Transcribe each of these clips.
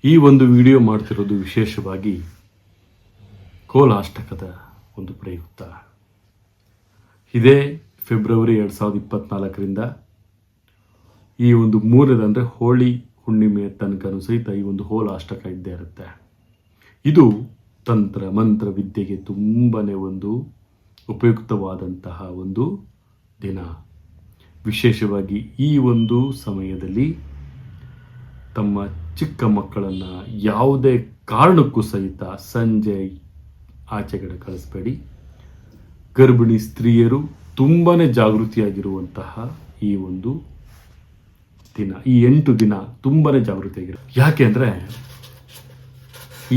ಈ ಒಂದು ವಿಡಿಯೋ ಮಾಡ್ತಿರೋದು ವಿಶೇಷವಾಗಿ ಕೋಲಾಷ್ಟಕದ ಒಂದು ಪ್ರಯುಕ್ತ. ಇದೇ ಫೆಬ್ರವರಿ 2024ರಿಂದ ಈ ಒಂದು ಮೂರನೇದಂದರೆ ಹೋಳಿ ಹುಣ್ಣಿಮೆಯ ತನಕನೂ ಸಹಿತ ಈ ಒಂದು ಹೋಲಾಷ್ಟಕ ಇದ್ದೇ ಇರುತ್ತೆ. ಇದು ತಂತ್ರ ಮಂತ್ರ ವಿದ್ಯೆಗೆ ತುಂಬನೇ ಒಂದು ಉಪಯುಕ್ತವಾದಂತಹ ಒಂದು ದಿನ. ವಿಶೇಷವಾಗಿ ಈ ಒಂದು ಸಮಯದಲ್ಲಿ ತಮ್ಮ ಚಿಕ್ಕ ಮಕ್ಕಳನ್ನು ಯಾವುದೇ ಕಾರಣಕ್ಕೂ ಸಹಿತ ಸಂಜೆ ಆಚೆಗಡೆ ಕಳಿಸ್ಬೇಡಿ. ಗರ್ಭಿಣಿ ಸ್ತ್ರೀಯರು ತುಂಬಾ ಜಾಗೃತಿಯಾಗಿರುವಂತಹ ಈ ಒಂದು ದಿನ, ಈ 8 ದಿನ ತುಂಬಾ ಜಾಗೃತಿಯಾಗಿರು. ಯಾಕೆ ಅಂದರೆ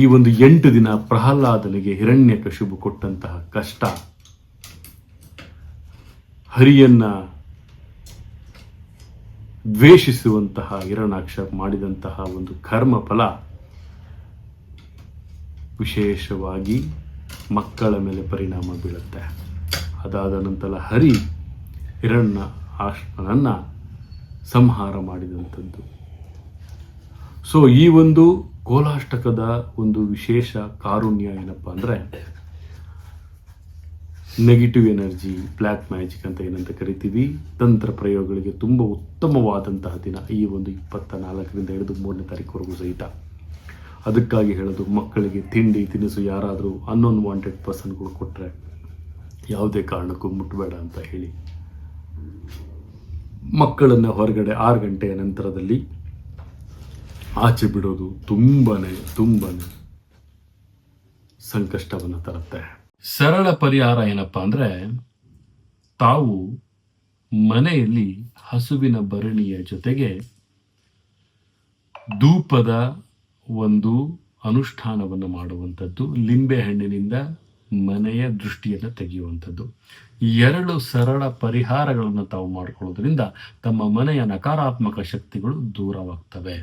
ಈ ಒಂದು 8 ದಿನ ಪ್ರಹ್ಲಾದನಿಗೆ ಹಿರಣ್ಯಕಶಿಪು ಕೊಟ್ಟಂತಹ ಕಷ್ಟ, ಹರಿಯನ್ನ ದ್ವೇಷಿಸುವಂತಹ ಹಿರಣ್ಯಾಕ್ಷ ಮಾಡಿದಂತಹ ಒಂದು ಕರ್ಮ ಫಲ ವಿಶೇಷವಾಗಿ ಮಕ್ಕಳ ಮೇಲೆ ಪರಿಣಾಮ ಬೀಳುತ್ತೆ. ಅದಾದ ನಂತರ ಹರಿ ಹಿರಣ್ಯಾಕ್ಷನನ್ನ ಸಂಹಾರ ಮಾಡಿದಂಥದ್ದು. ಸೊ ಈ ಒಂದು ಕೋಲಾಷ್ಟಕದ ಒಂದು ವಿಶೇಷ ಕಾರುಣ್ಯ ಏನಪ್ಪ ಅಂದರೆ, ನೆಗೆಟಿವ್ ಎನರ್ಜಿ, ಬ್ಲ್ಯಾಕ್ ಮ್ಯಾಜಿಕ್ ಅಂತ ಏನಂತ ಕರಿತೀವಿ, ತಂತ್ರ ಪ್ರಯೋಗಗಳಿಗೆ ತುಂಬ ಉತ್ತಮವಾದಂತಹ ದಿನ ಈ ಒಂದು 24ರಿಂದ ಹಿಡಿದು 3ನೇ ತಾರೀಕುವರೆಗೂ ಸಹಿತ. ಅದಕ್ಕಾಗಿ ಹೇಳೋದು, ಮಕ್ಕಳಿಗೆ ತಿಂಡಿ ತಿನಿಸು ಯಾರಾದರೂ ಅನ್ವಾಂಟೆಡ್ ಪರ್ಸನ್ಗಳು ಕೊಟ್ಟರೆ ಯಾವುದೇ ಕಾರಣಕ್ಕೂ ಮುಟ್ಟಬೇಡ ಅಂತ ಹೇಳಿ. ಮಕ್ಕಳನ್ನು ಹೊರಗಡೆ 6 ಗಂಟೆಯ ನಂತರದಲ್ಲಿ ಆಚೆ ಬಿಡೋದು ತುಂಬಾ ಸಂಕಷ್ಟವನ್ನು ತರುತ್ತೆ. ಸರಳ ಪರಿಹಾರ ಏನಪ್ಪ ಅಂದರೆ, ತಾವು ಮನೆಯಲ್ಲಿ ಹಸುವಿನ ಭರಣಿಯ ಜೊತೆಗೆ ಧೂಪದ ಒಂದು ಅನುಷ್ಠಾನವನ್ನು ಮಾಡುವಂಥದ್ದು, ಲಿಂಬೆ ಹಣ್ಣಿನಿಂದ ಮನೆಯ ದೃಷ್ಟಿಯನ್ನು ತೆಗೆಯುವಂಥದ್ದು. 2 ಸರಳ ಪರಿಹಾರಗಳನ್ನು ತಾವು ಮಾಡಿಕೊಳ್ಳೋದ್ರಿಂದ ತಮ್ಮ ಮನೆಯ ನಕಾರಾತ್ಮಕ ಶಕ್ತಿಗಳು ದೂರವಾಗ್ತವೆ.